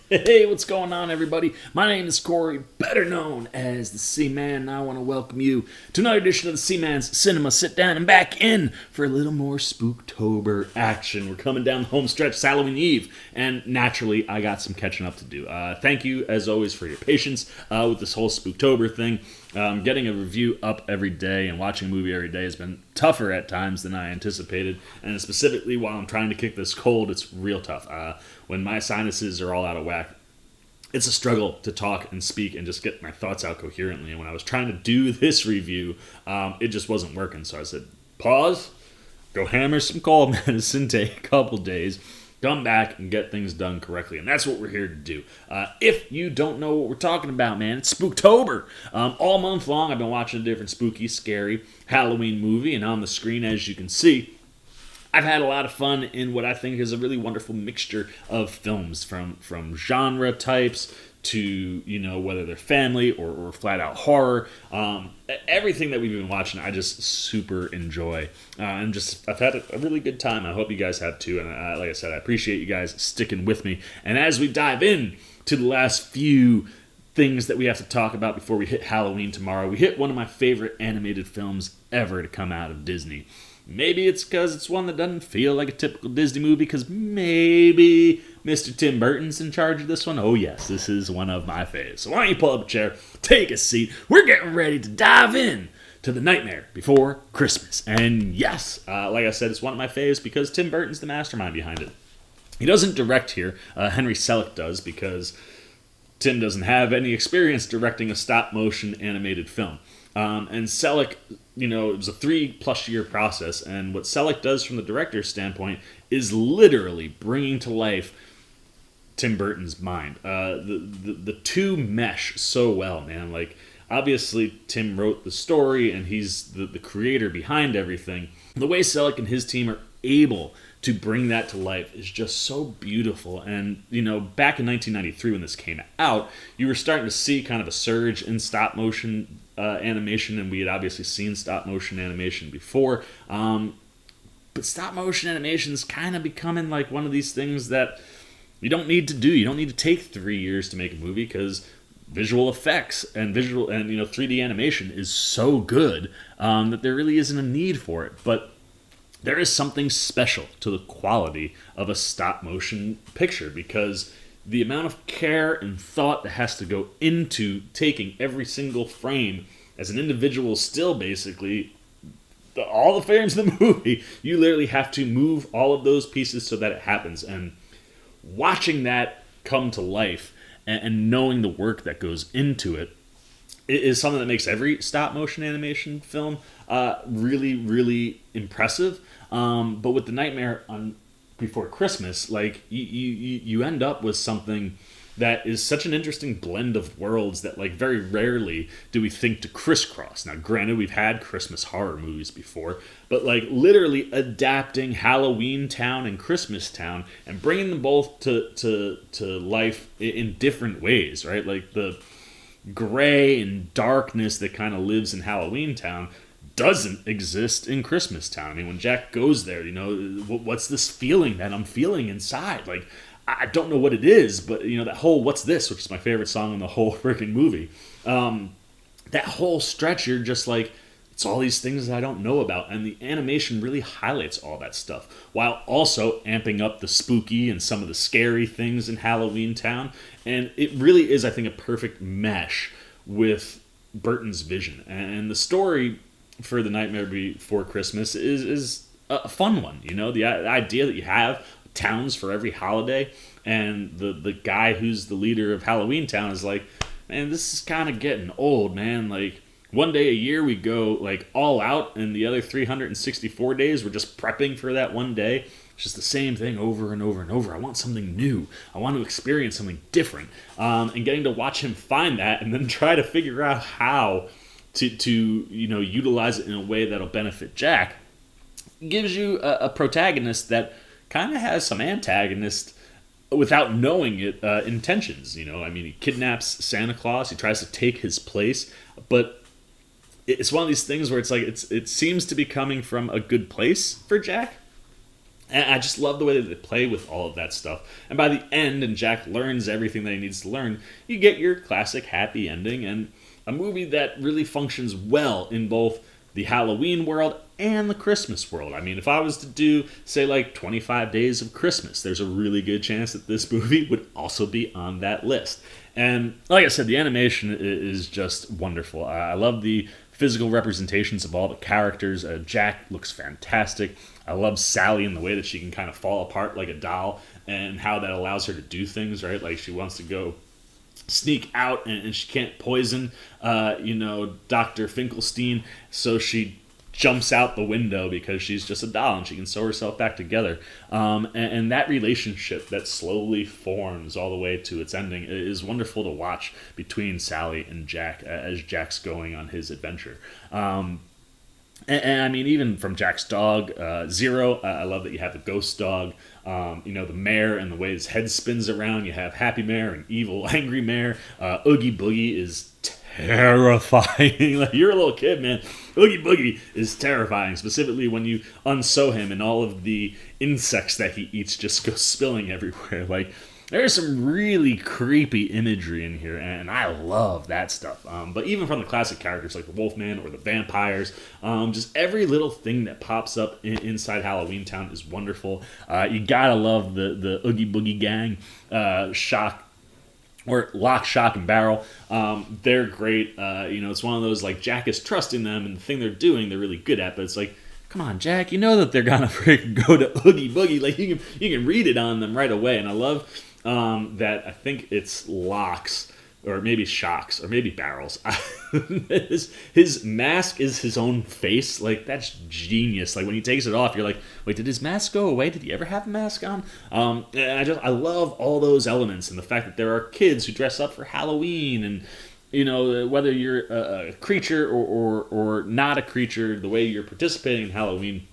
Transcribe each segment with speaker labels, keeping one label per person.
Speaker 1: Hey, what's going on, everybody? My name is Corey, better known as the C-Man, and I want to welcome you to another edition of the C-Man's Cinema Sit-Down and back in for a little more Spooktober action. We're coming down the home stretch, it's Halloween Eve, and naturally, I got some catching up to do. Thank you, as always, for your patience with this whole Spooktober thing. Getting a review up every day and watching a movie every day has been tougher at times than I anticipated, and specifically while I'm trying to kick this cold, it's real tough. When my sinuses are all out of whack, it's a struggle to talk and speak and just get my thoughts out coherently. And when I was trying to do this review, it just wasn't working. So I said, pause, go hammer some cold medicine, take a couple days, come back and get things done correctly. And that's what we're here to do. If you don't know what we're talking about, man, it's Spooktober. All month long, I've been watching a different spooky, scary Halloween movie. And on the screen, as you can see, I've had a lot of fun in what I think is a really wonderful mixture of films, from genre types to, you know, whether they're family or flat out horror. Everything that we've been watching, I just super enjoy. And I've had a really good time. I hope you guys have too. And like I said, I appreciate you guys sticking with me. And as we dive in to the last few things that we have to talk about before we hit Halloween tomorrow, we hit one of my favorite animated films ever to come out of Disney. Maybe it's because it's one that doesn't feel like a typical Disney movie, because maybe Mr. Tim Burton's in charge of this one. Oh yes, this is one of my faves. So why don't you pull up a chair, take a seat. We're getting ready to dive in to The Nightmare Before Christmas. And yes, like I said, it's one of my faves because Tim Burton's the mastermind behind it. He doesn't direct here. Henry Selick does, because Tim doesn't have any experience directing a stop-motion animated film. And Selick, you know, it was a 3+ year process, and what Selick does from the director's standpoint is literally bringing to life Tim Burton's mind. The two mesh so well, man. Like, obviously, Tim wrote the story, and he's the creator behind everything. The way Selick and his team are able to bring that to life is just so beautiful. And, you know, back in 1993 when this came out, you were starting to see kind of a surge in stop-motion animation, and we had obviously seen stop-motion animation before. But stop-motion animation is kind of becoming like one of these things that you don't need to do. You don't need to take 3 years to make a movie, because visual effects and 3D animation is so good that there really isn't a need for it. But there is something special to the quality of a stop-motion picture, because the amount of care and thought that has to go into taking every single frame as an individual still, basically, all the frames of the movie, you literally have to move all of those pieces so that it happens. And watching that come to life and knowing the work that goes into it is something that makes every stop-motion animation film really, really impressive. But with The Nightmare Before Christmas, like, you end up with something that is such an interesting blend of worlds that, like, very rarely do we think to crisscross. Now, granted, we've had Christmas horror movies before, but, like, literally adapting Halloween Town and Christmas Town and bringing them both to life in different ways, right? Like, the gray and darkness that kind of lives in Halloween Town doesn't exist in Christmas Town. I mean, when Jack goes there, you know, what's this feeling that I'm feeling inside? Like, I don't know what it is, but, you know, that whole "What's This?", which is my favorite song in the whole freaking movie, that whole stretch, you're just like, it's all these things that I don't know about, and the animation really highlights all that stuff, while also amping up the spooky and some of the scary things in Halloween Town, and it really is, I think, a perfect mesh with Burton's vision. And the story for The Nightmare Before Christmas is a fun one. You know, the idea that you have towns for every holiday, and the guy who's the leader of Halloween Town is like, man, this is kind of getting old, man. Like, one day a year we go, like, all out, and the other 364 days we're just prepping for that one day. It's just the same thing over and over and over. I want something new. I want to experience something different. And getting to watch him find that and then try to figure out how to you know, utilize it in a way that'll benefit Jack gives you a protagonist that kind of has some antagonist without knowing it intentions. You know, I mean, he kidnaps Santa Claus. He tries to take his place, but it's one of these things where it's like it seems to be coming from a good place for Jack, And I just love the way that they play with all of that stuff. And by the end, and Jack learns everything that he needs to learn, you get your classic happy ending and a movie that really functions well in both the Halloween world and the Christmas world. I mean, if I was to do, say, like 25 Days of Christmas, there's a really good chance that this movie would also be on that list. And like I said, the animation is just wonderful. I love the physical representations of all the characters. Jack looks fantastic. I love Sally and the way that she can kind of fall apart like a doll and how that allows her to do things, right? Like she wants to go sneak out and she can't poison, Dr. Finkelstein, so she jumps out the window because she's just a doll and she can sew herself back together. And that relationship that slowly forms all the way to its ending is wonderful to watch between Sally and Jack as Jack's going on his adventure. And I mean, even from Jack's dog, Zero, I love that you have the ghost dog, the mayor and the way his head spins around. You have Happy Mayor and Evil Angry Mayor. Oogie Boogie is terrifying. Like, you're a little kid, man. Oogie Boogie is terrifying, specifically when you unsew him and all of the insects that he eats just go spilling everywhere. Like, there's some really creepy imagery in here, and I love that stuff. But even from the classic characters like the Wolfman or the vampires, just every little thing that pops up inside Halloween Town is wonderful. You gotta love the Oogie Boogie gang, Lock, Shock, and Barrel. They're great. It's one of those, like, Jack is trusting them, and the thing they're doing, they're really good at, but it's like, come on, Jack, you know that they're gonna freaking go to Oogie Boogie. Like, you can read it on them right away, and I love that I think it's Locks, or maybe Shocks, or maybe Barrels. his mask is his own face. Like, that's genius. Like, when he takes it off, you're like, wait, did his mask go away? Did he ever have a mask on? And I love all those elements, and the fact that there are kids who dress up for Halloween, and whether you're a creature or not a creature, the way you're participating in Halloween.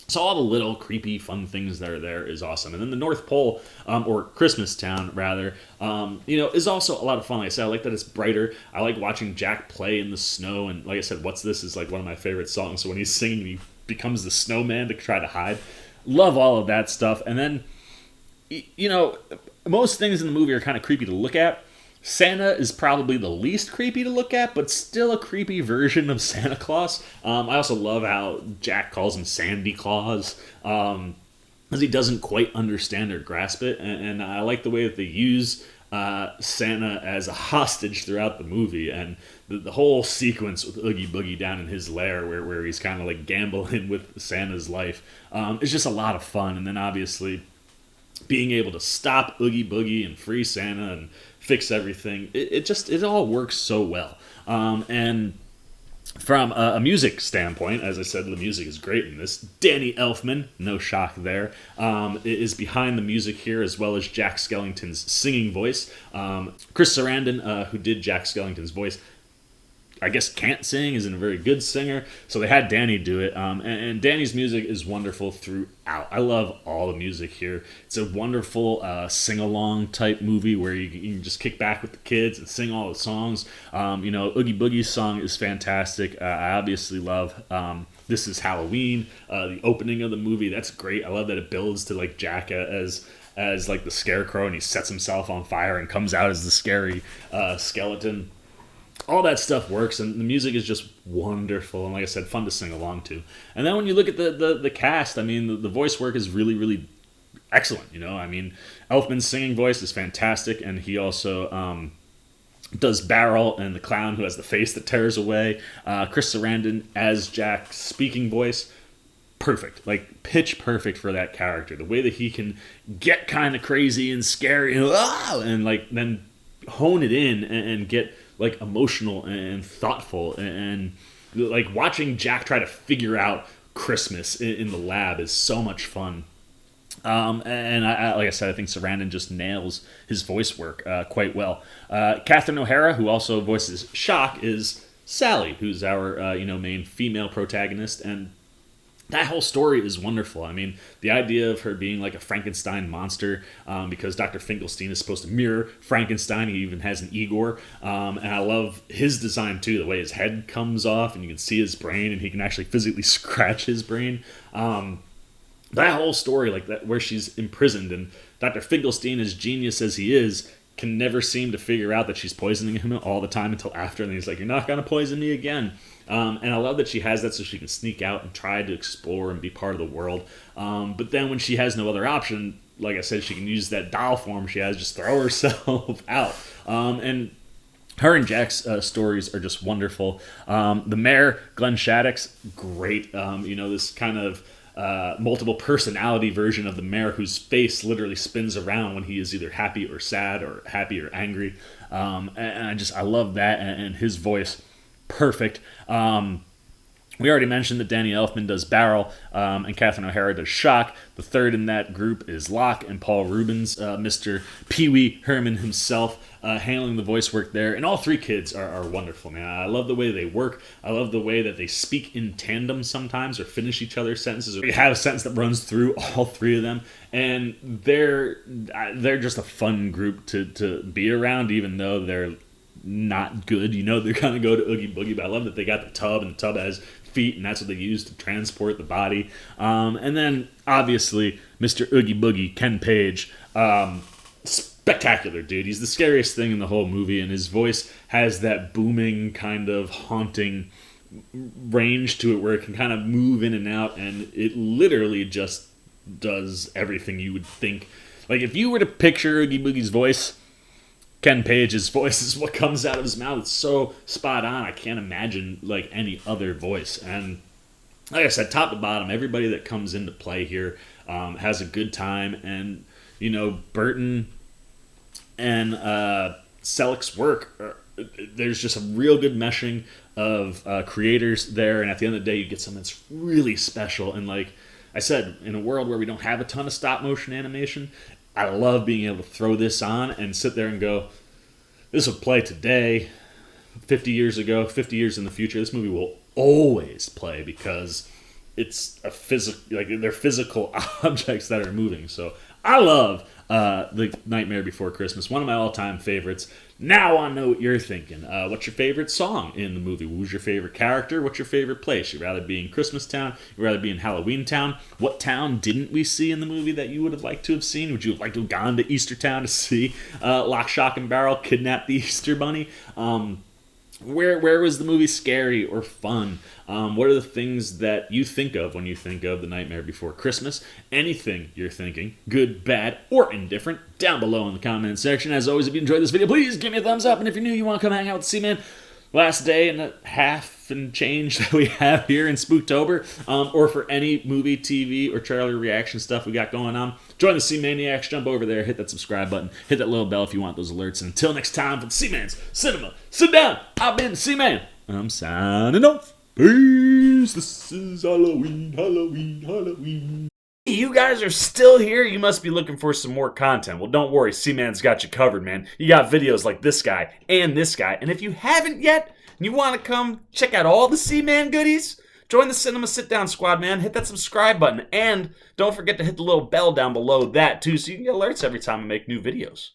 Speaker 1: So all the little creepy fun things that are there is awesome. And then the North Pole, or Christmas Town rather, is also a lot of fun. Like I said, I like that it's brighter. I like watching Jack play in the snow. And like I said, What's This is like one of my favorite songs. So when he's singing, he becomes the snowman to try to hide. Love all of that stuff. And then, most things in the movie are kind of creepy to look at. Santa is probably the least creepy to look at, but still a creepy version of Santa Claus. I also love how Jack calls him Sandy Claus, because he doesn't quite understand or grasp it. And I like the way that they use Santa as a hostage throughout the movie, and the whole sequence with Oogie Boogie down in his lair where he's kind of like gambling with Santa's life is just a lot of fun. And then obviously being able to stop Oogie Boogie and free Santa and fix everything, it all works so well. And from a music standpoint, as I said, the music is great in this. Danny Elfman, no shock there, is behind the music here, as well as Jack Skellington's singing voice. Chris Sarandon, who did Jack Skellington's voice, I guess can't sing, isn't a very good singer, so they had Danny do it. And Danny's music is wonderful throughout. I love all the music here. It's a wonderful sing-along type movie where you can just kick back with the kids and sing all the songs. Oogie Boogie's song is fantastic. I obviously love This Is Halloween, the opening of the movie. That's great. I love that it builds to like Jack as like the scarecrow, and he sets himself on fire and comes out as the scary skeleton. All that stuff works, and the music is just wonderful, and like I said, fun to sing along to. And then when you look at the cast, I mean, the voice work is really, really excellent, I mean, Elfman's singing voice is fantastic, and he also does Barrel and the clown who has the face that tears away. Chris Sarandon as Jack's speaking voice, perfect, like pitch perfect for that character. The way that he can get kind of crazy and scary and like then hone it in and get like emotional and thoughtful, and like watching Jack try to figure out Christmas in the lab is so much fun. And I like I said, I think Sarandon just nails his voice work quite well. Catherine O'Hara, who also voices Shock, is Sally, who's our main female protagonist, and that whole story is wonderful. I mean, the idea of her being like a Frankenstein monster, because Dr. Finkelstein is supposed to mirror Frankenstein. He even has an Igor. And I love his design, too, the way his head comes off and you can see his brain and he can actually physically scratch his brain. that whole story, like that, where she's imprisoned and Dr. Finkelstein, as genius as he is, can never seem to figure out that she's poisoning him all the time until after, and he's like, "You're not gonna poison me again." And I love that she has that so she can sneak out and try to explore and be part of the world. But then when she has no other option, like I said, she can use that doll form she has, just throw herself out. And her and Jack's stories are just wonderful. The mayor, Glenn Shaddix, great. This kind of multiple personality version of the mayor whose face literally spins around when he is either happy or sad or happy or angry. And I love that, and his voice, perfect. We already mentioned that Danny Elfman does Barrel, and Catherine O'Hara does Shock. The third in that group is Locke, and Paul Rubens, Mr. Pee Wee Herman himself, handling the voice work there. And all three kids are wonderful, man. I love the way they work. I love the way that they speak in tandem sometimes, or finish each other's sentences, or you have a sentence that runs through all three of them. And they're just a fun group to be around, even though they're not good. They're going to go to Oogie Boogie, but I love that they got the tub, and the tub has feet, and that's what they use to transport the body. And then, obviously, Mr. Oogie Boogie, Ken Page, spectacular dude. He's the scariest thing in the whole movie, and his voice has that booming, kind of haunting range to it where it can kind of move in and out, and it literally just does everything you would think. Like, if you were to picture Oogie Boogie's voice, Ken Page's voice is what comes out of his mouth. It's so spot on. I can't imagine like any other voice. And like I said, top to bottom, everybody that comes into play here has a good time. And Burton and Selleck's work, there's just a real good meshing of creators there. And at the end of the day, you get something that's really special. And like I said, in a world where we don't have a ton of stop motion animation, I love being able to throw this on and sit there and go, this will play today, 50 years ago, 50 years in the future. This movie will always play because it's they're physical objects that are moving. So I love The Nightmare Before Christmas, one of my all-time favorites. Now I know what you're thinking. What's your favorite song in the movie? Who's your favorite character? What's your favorite place? You'd rather be in Christmas Town? You'd rather be in Halloween Town? What town didn't we see in the movie that you would have liked to have seen? Would you have liked to have gone to Easter Town to see Lock, Shock, and Barrel kidnap the Easter Bunny? Where was the movie scary or fun? What are the things that you think of when you think of The Nightmare Before Christmas? Anything you're thinking, good, bad, or indifferent, down below in the comment section. As always, if you enjoyed this video, please give me a thumbs up. And if you're new, you want to come hang out with C-Man, last day and a half and change that we have here in Spooktober, or for any movie, TV, or trailer reaction stuff we got going on, join the C-Maniacs, jump over there, hit that subscribe button, hit that little bell if you want those alerts. And until next time, for the C-Man's Cinema Sit Down, I've been C-Man. I'm signing off. Peace. This is Halloween, Halloween, Halloween. You guys are still here? You must be looking for some more content. Well, don't worry. C-Man's got you covered, man. You got videos like this guy and this guy. And if you haven't yet, and you want to come check out all the C-Man goodies, join the Cinema Sit Down squad, man. Hit that subscribe button. And don't forget to hit the little bell down below that, too, so you can get alerts every time I make new videos.